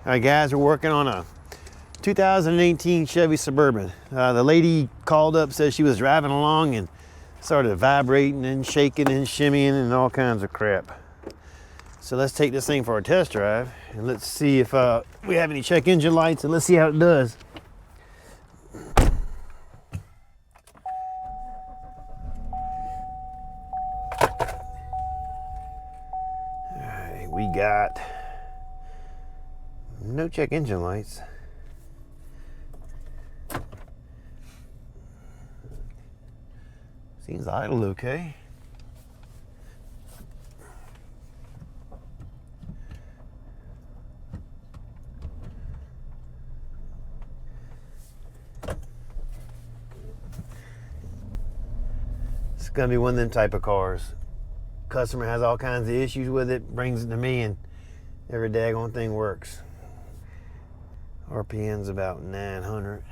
All right, guys, we're working on a 2018 Chevy Suburban. The lady called up, said she was driving along and started vibrating and shaking and shimmying and all kinds of crap. So let's take this thing for a test drive and let's see if we have any check engine lights, and let's see how it does. All right, we got no check engine lights. Seems idle okay. It's gonna be one of them type of cars. Customer has all kinds of issues with it, brings it to me, and every daggone thing works. RPM's about 900.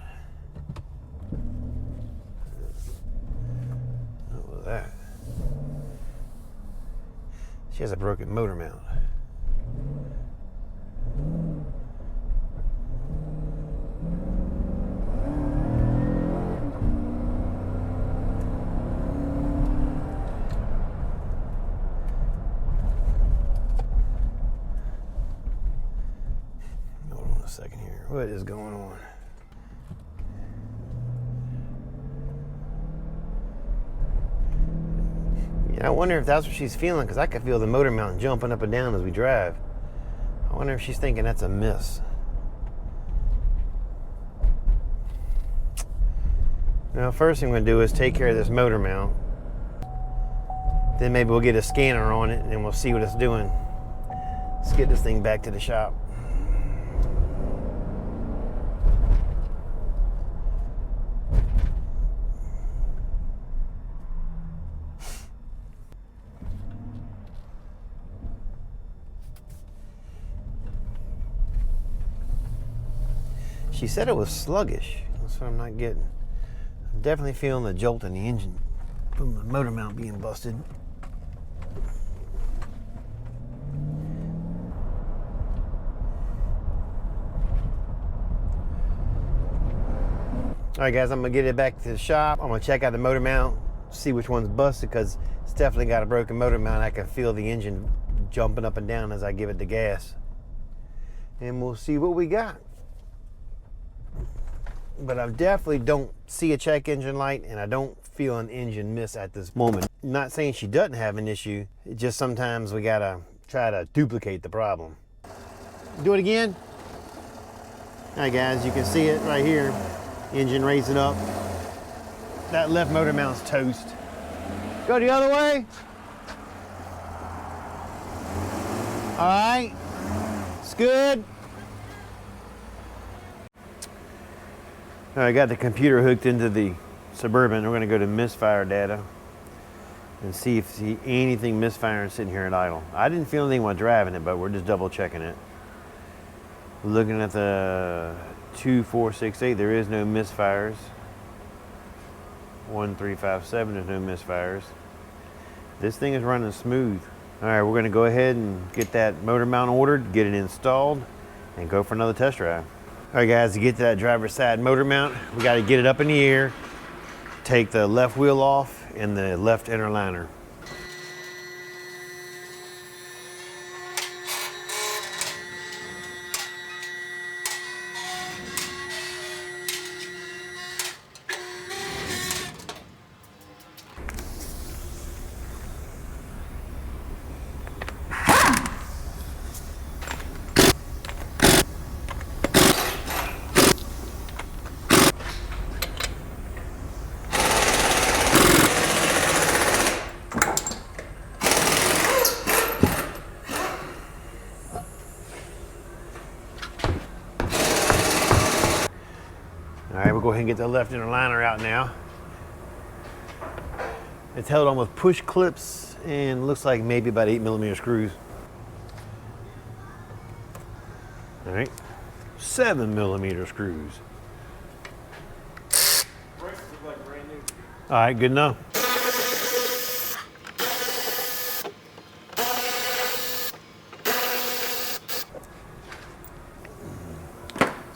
What was that? She has a broken motor mount. Hold on a second here. What is going on? Yeah, I wonder if that's what she's feeling, because I can feel the motor mount jumping up and down as we drive. I wonder if she's thinking that's a miss. Now, first thing I'm going to do is take care of this motor mount. Then maybe we'll get a scanner on it and then we'll see what it's doing. Let's get this thing back to the shop. She said it was sluggish. That's what I'm not getting. I'm definitely feeling the jolt in the engine from the motor mount being busted. All right, guys, I'm gonna get it back to the shop. I'm gonna check out the motor mount, see which one's busted, because it's definitely got a broken motor mount. I can feel the engine jumping up and down as I give it the gas. And we'll see what we got. But I definitely don't see a check engine light, and I don't feel an engine miss at this moment. I'm not saying she doesn't have an issue. It just sometimes we gotta try to duplicate the problem. Do it again. All right, guys, you can see it right here. Engine raising up. That left motor mount's toast. Go the other way. All right, it's good. I got the computer hooked into the Suburban. We're going to go to misfire data and see if see anything misfiring sitting here at idle. I didn't feel anything while driving it, but we're just double checking it. Looking at the 2468, there is no misfires. 1357, there's no misfires. This thing is running smooth. All right, we're going to go ahead and get that motor mount ordered, get it installed, and go for another test drive. All right, guys, to get to that driver's side motor mount, we got to get it up in the air, take the left wheel off and the left inner liner. All right, we'll go ahead and get the left inner liner out now. It's held on with push clips and looks like maybe about 8mm screws. All right, 7mm screws. All right, good enough.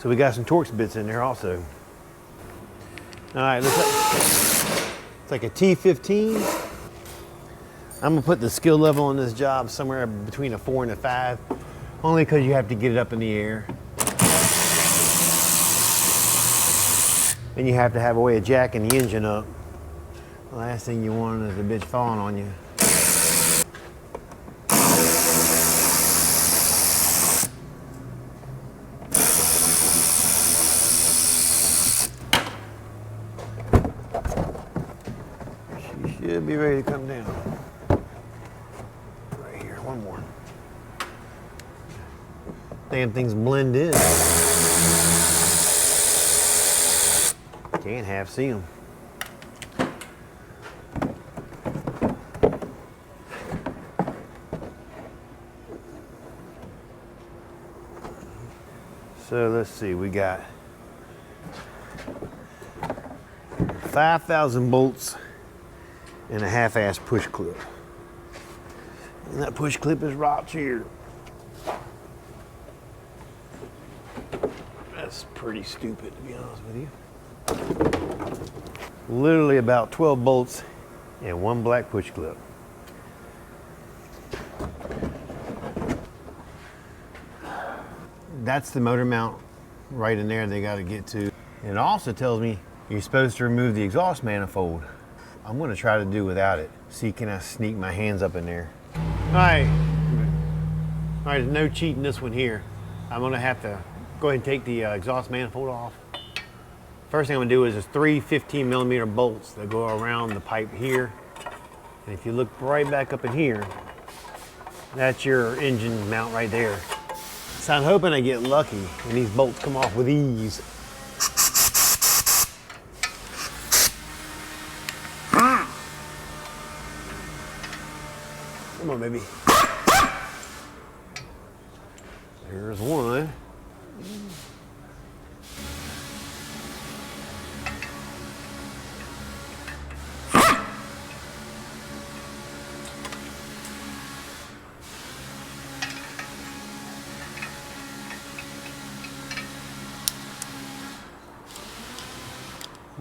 So we got some Torx bits in there also. All right, it's like a T15. I'm gonna put the skill level on this job somewhere between a 4 and a 5, only because you have to get it up in the air. And you have to have a way of jacking the engine up. The last thing you want is the bitch falling on you. She should be ready to come down. Right here, one more. Damn things blend in. Can't half see them. So let's see, we got 5,000 bolts and a half-ass push clip. And that push clip is right here. That's pretty stupid, to be honest with you. Literally about 12 bolts and one black push clip. That's the motor mount right in there they got to get to. And it also tells me you're supposed to remove the exhaust manifold. I'm going to try to do without it. See, can I sneak my hands up in there? All right, there's no cheating this one here. I'm going to have to go ahead and take the exhaust manifold off. First thing I'm gonna do is there's 3 15mm bolts that go around the pipe here. And if you look right back up in here, that's your engine mount right there. So I'm hoping I get lucky and these bolts come off with ease. Come on, baby. Here's one.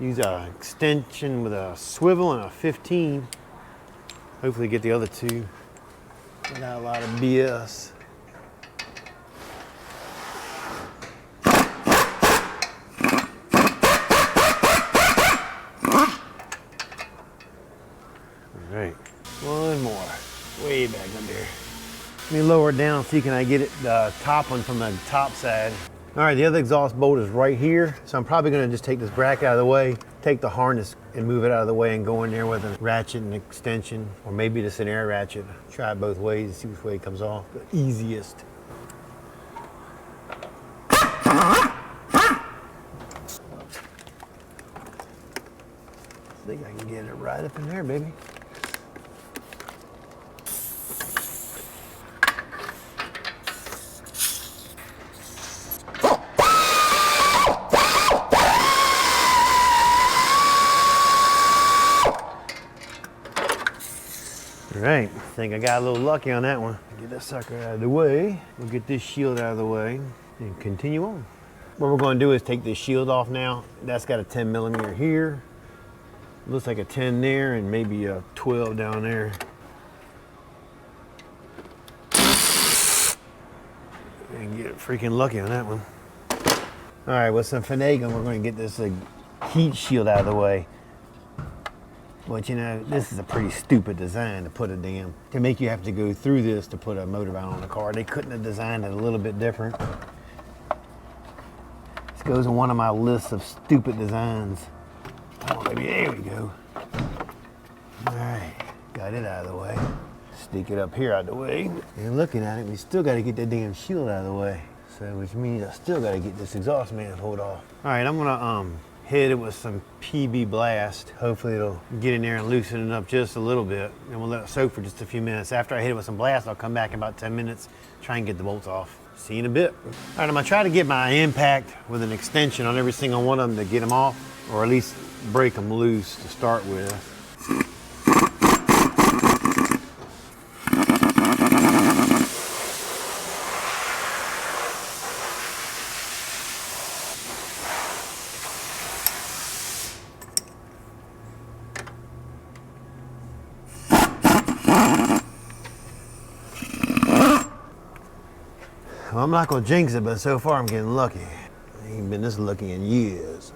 Use an extension with a swivel and a 15. Hopefully get the other two without a lot of BS. All right, one more, way back up there. Let me lower it down, see can I get it, the top one from the top side. All right, the other exhaust bolt is right here. So I'm probably gonna just take this bracket out of the way, take the harness and move it out of the way and go in there with a ratchet and extension, or maybe just an air ratchet. Try it both ways and see which way it comes off, the easiest. I think I can get it right up in there, baby. All right, I think I got a little lucky on that one. Get that sucker out of the way. We'll get this shield out of the way and continue on. What we're going to do is take this shield off now. That's got a 10mm here. Looks like a 10 there and maybe a 12 down there. And get freaking lucky on that one. All right, with some finagling, we're going to get this heat shield out of the way. But you know, this is a pretty stupid design to put to make you have to go through this to put a motor mount on the car. They couldn't have designed it a little bit different. This goes in one of my lists of stupid designs. Oh, maybe there we go. All right, got it out of the way. Stick it up here out of the way. And looking at it, we still got to get that damn shield out of the way. So, which means I still got to get this exhaust manifold off. All right, I'm gonna hit it with some PB Blast. Hopefully it'll get in there and loosen it up just a little bit. And we'll let it soak for just a few minutes. After I hit it with some blast, I'll come back in about 10 minutes, try and get the bolts off. See you in a bit. All right, I'm gonna try to get my impact with an extension on every single one of them to get them off, or at least break them loose to start with. Well, I'm not gonna jinx it, but so far I'm getting lucky. I ain't been this lucky in years.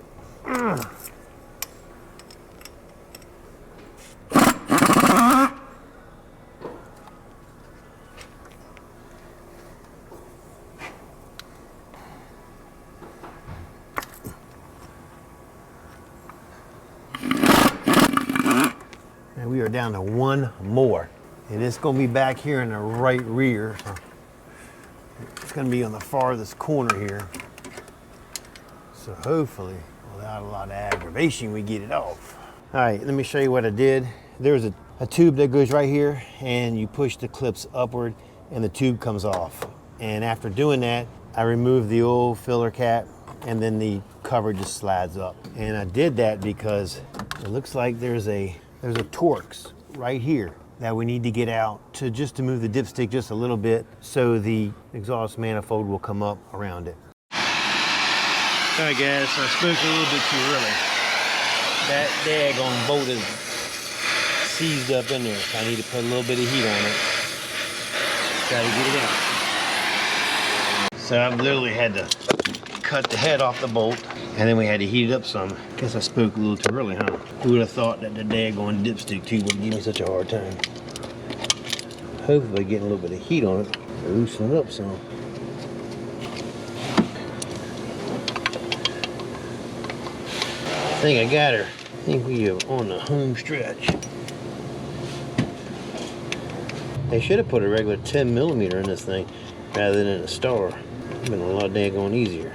And we are down to one more. And it's gonna be back here in the right rear. So it's gonna be on the farthest corner here. So hopefully, without a lot of aggravation, we get it off. All right, let me show you what I did. There's a tube that goes right here, and you push the clips upward and the tube comes off. And after doing that, I removed the old filler cap and then the cover just slides up. And I did that because it looks like there's a Torx right here that we need to get out to move the dipstick just a little bit so the exhaust manifold will come up around it. All right guys, so I spoke a little bit too early. That daggone bolt is seized up in there. So I need to put a little bit of heat on it. Try to get it out. So I've literally had to cut the head off the bolt, and then we had to heat it up some. Guess I spoke a little too early, huh? Who would have thought that the daggone dipstick tube would give me such a hard time? Hopefully getting a little bit of heat on it, loosen it up some. I think I got her. I think we are on the home stretch. They should have put a regular 10mm in this thing rather than a star. It's been a lot daggone easier.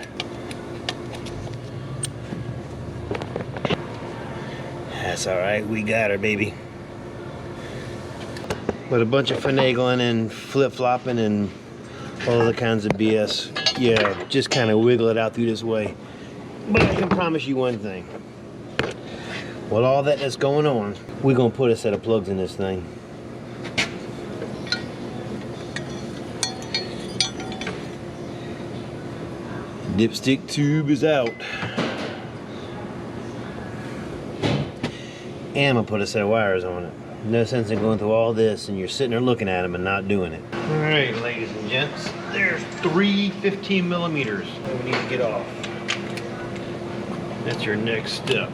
That's all right, we got her, baby. With a bunch of finagling and flip-flopping and all other kinds of BS, yeah, just kind of wiggle it out through this way. But I can promise you one thing. With all that's going on, we're gonna put a set of plugs in this thing. Dipstick tube is out. And I'm gonna put a set of wires on it. No sense in going through all this and you're sitting there looking at them and not doing it. All right, ladies and gents, there's 3 15mm that we need to get off. That's your next step.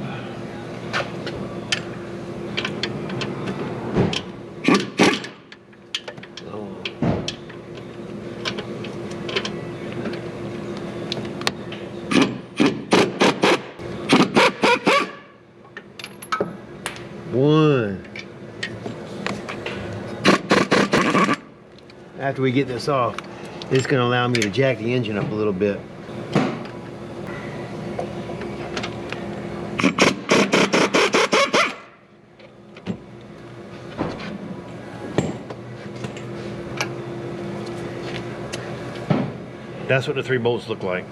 One. After we get this off, it's going to allow me to jack the engine up a little bit. That's what the 3 bolts look like.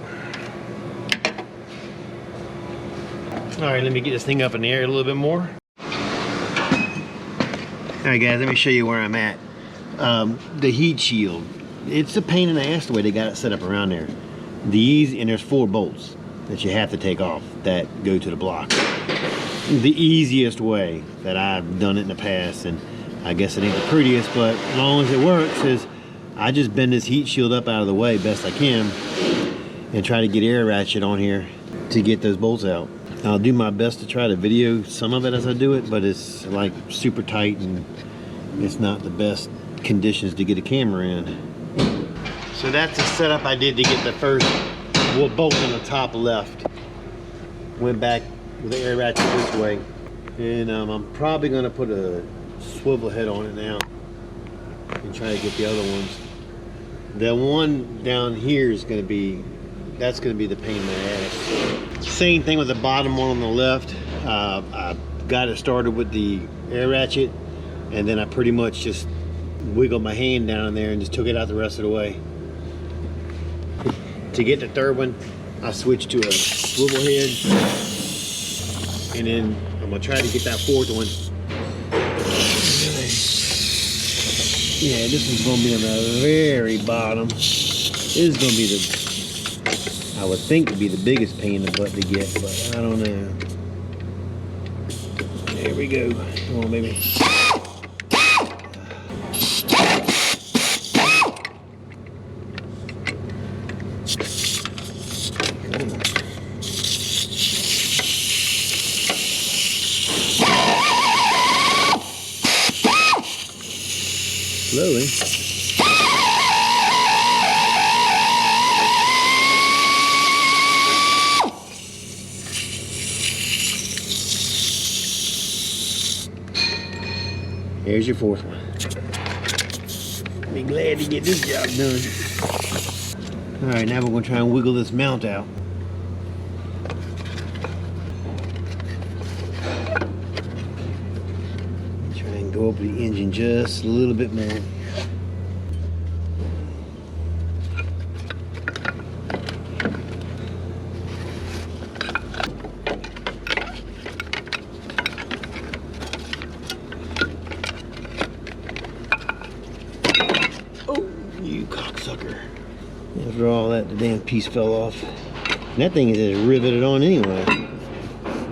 All right, let me get this thing up in the air a little bit more. All right guys, let me show you where I'm at. The heat shield, it's a pain in the ass the way they got it set up around there. And there's 4 bolts that you have to take off that go to the block. The easiest way that I've done it in the past, and I guess it ain't the prettiest, but as long as it works, is I just bend this heat shield up out of the way best I can and try to get air ratchet on here to get those bolts out. I'll do my best to try to video some of it as I do it, but it's like super tight and it's not the best conditions to get a camera in. So that's the setup I did to get the first bolt on the top left. Went back with the air ratchet this way, and I'm probably going to put a swivel head on it now and try to get the other ones. The one down here is going to be, that's going to be the pain in the ass. Same thing with the bottom one on the left. I got it started with the air ratchet, and then I pretty much just wiggled my hand down there and just took it out the rest of the way. To get the third one, I switched to a swivel head, and then I'm gonna try to get that fourth one. Yeah, this one's gonna be on the very bottom. This is gonna be the, I would think to be the biggest pain in the butt to get, but I don't know. There we go. Come on, baby. Slowly. Here's your fourth one. Be glad to get this job done. All right, now we're gonna try and wiggle this mount out. Try and go over the engine just a little bit more. After all that, the damn piece fell off. And that thing is just riveted on anyway.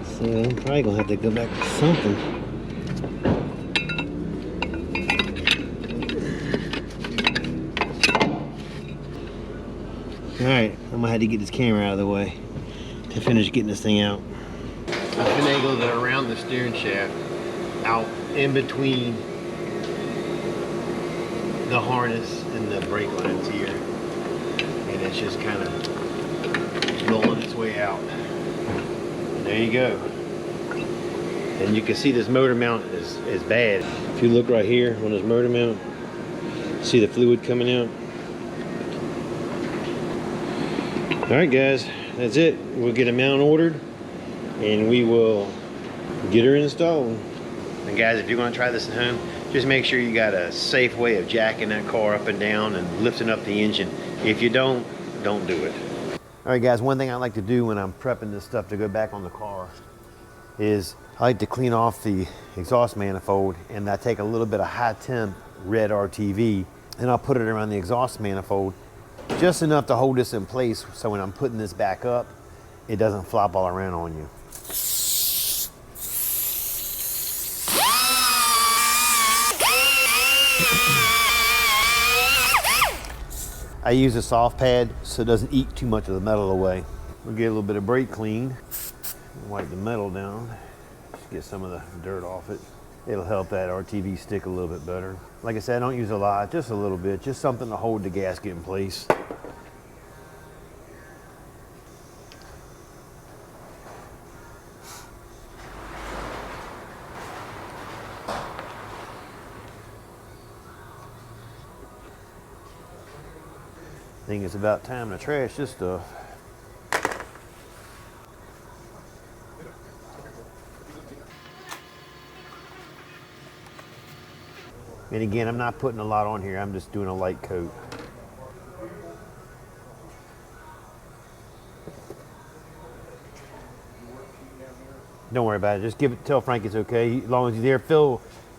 So I'm probably gonna have to go back to something. Alright, I'm gonna have to get this camera out of the way to finish getting this thing out. I finagled it around the steering shaft, out in between the harness and the brake lines here. And it's just kind of rolling its way out. And there you go. And you can see this motor mount is bad. If you look right here on this motor mount, see the fluid coming out. Alright guys, that's it. We'll get a mount ordered and we will get her installed. And guys, if you're going to try this at home, just make sure you got a safe way of jacking that car up and down and lifting up the engine. If you don't do it. All right guys, one thing I like to do when I'm prepping this stuff to go back on the car is I like to clean off the exhaust manifold, and I take a little bit of high temp red RTV and I'll put it around the exhaust manifold, just enough to hold this in place so when I'm putting this back up, it doesn't flop all around on you. I use a soft pad so it doesn't eat too much of the metal away. We'll get a little bit of brake clean, wipe the metal down, just get some of the dirt off it. It'll help that RTV stick a little bit better. Like I said, I don't use a lot, just a little bit, just something to hold the gasket in place. I think it's about time to trash this stuff. And again, I'm not putting a lot on here, I'm just doing a light coat. Don't worry about it, just tell Frank it's okay. As long as he's there,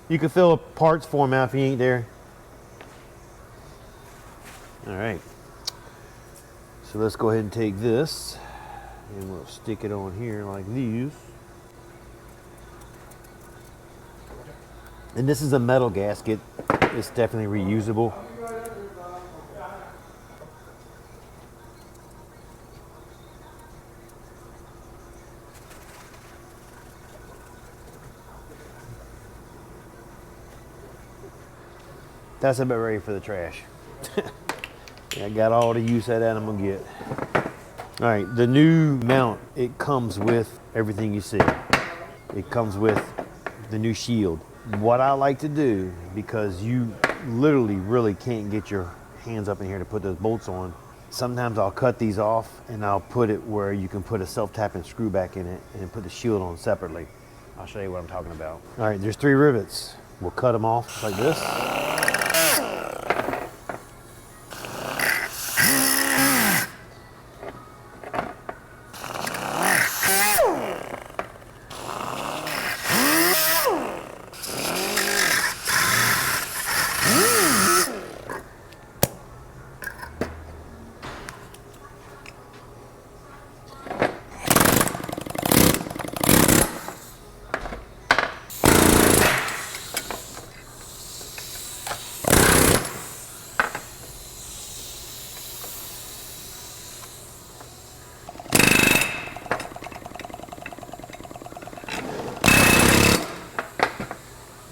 you can fill parts for him out if he ain't there. All right. So let's go ahead and take this and we'll stick it on here like these. And this is a metal gasket. It's definitely reusable. That's about ready for the trash. I got all the use out of that I'm gonna get. All right, the new mount, it comes with everything you see. It comes with the new shield. What I like to do, because you literally really can't get your hands up in here to put those bolts on, sometimes I'll cut these off and I'll put it where you can put a self-tapping screw back in it and put the shield on separately. I'll show you what I'm talking about. All right, there's 3 rivets. We'll cut them off like this.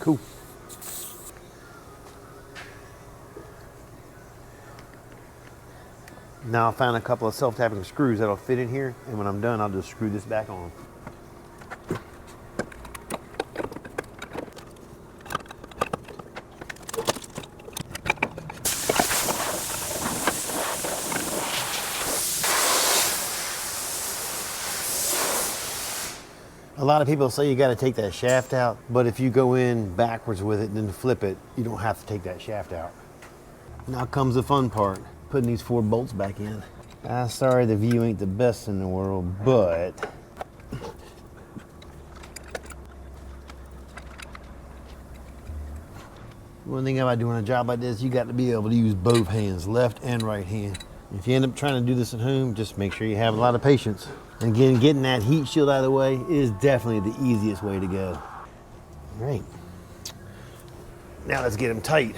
Cool. Now I found a couple of self-tapping screws that'll fit in here, and when I'm done, I'll just screw this back on. A lot of people say you got to take that shaft out, but if you go in backwards with it and then flip it, you don't have to take that shaft out. Now comes the fun part, putting these 4 bolts back in. I'm sorry the view ain't the best in the world, but one thing about doing a job like this, you got to be able to use both hands, left and right hand. If you end up trying to do this at home, just make sure you have a lot of patience. And again, getting that heat shield out of the way is definitely the easiest way to go. All right. Now let's get them tight.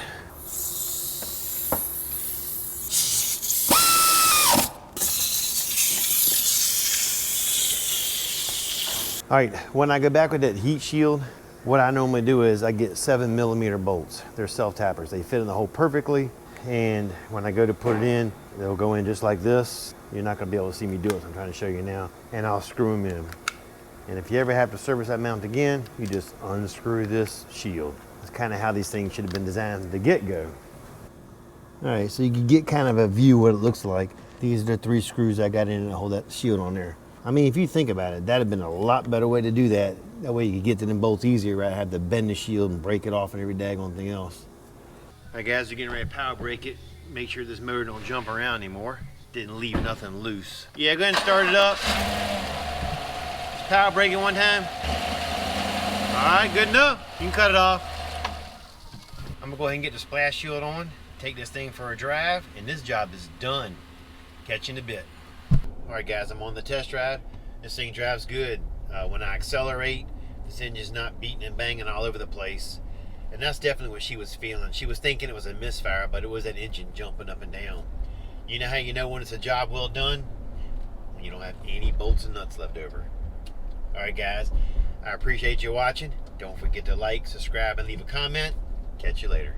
All right, when I go back with that heat shield, what I normally do is I get 7mm bolts. They're self-tappers. They fit in the hole perfectly. And when I go to put it in, they'll go in just like this. You're not gonna be able to see me do it, so I'm trying to show you now. And I'll screw them in. And if you ever have to service that mount again, you just unscrew this shield. That's kind of how these things should have been designed to get-go. All right, so you can get kind of a view what it looks like. These are the 3 screws I got in to hold that shield on there. I mean, if you think about it, that'd have been a lot better way to do that. That way you could get to them bolts easier, rather have to bend the shield and break it off and every daggone thing else. All right, guys, you're getting ready to power brake it. Make sure this motor don't jump around anymore. Didn't leave nothing loose. Yeah, go ahead and start it up. Just power brake it one time. All right, good enough. You can cut it off. I'm gonna go ahead and get the splash shield on, take this thing for a drive, and this job is done. Catch you in a bit. All right, guys, I'm on the test drive. This thing drives good. When I accelerate, this engine's not beating and banging all over the place. And that's definitely what she was feeling. She was thinking it was a misfire, but it was that engine jumping up and down. You know how you know when it's a job well done? When you don't have any bolts and nuts left over. All right, guys, I appreciate you watching. Don't forget to like, subscribe, and leave a comment. Catch you later.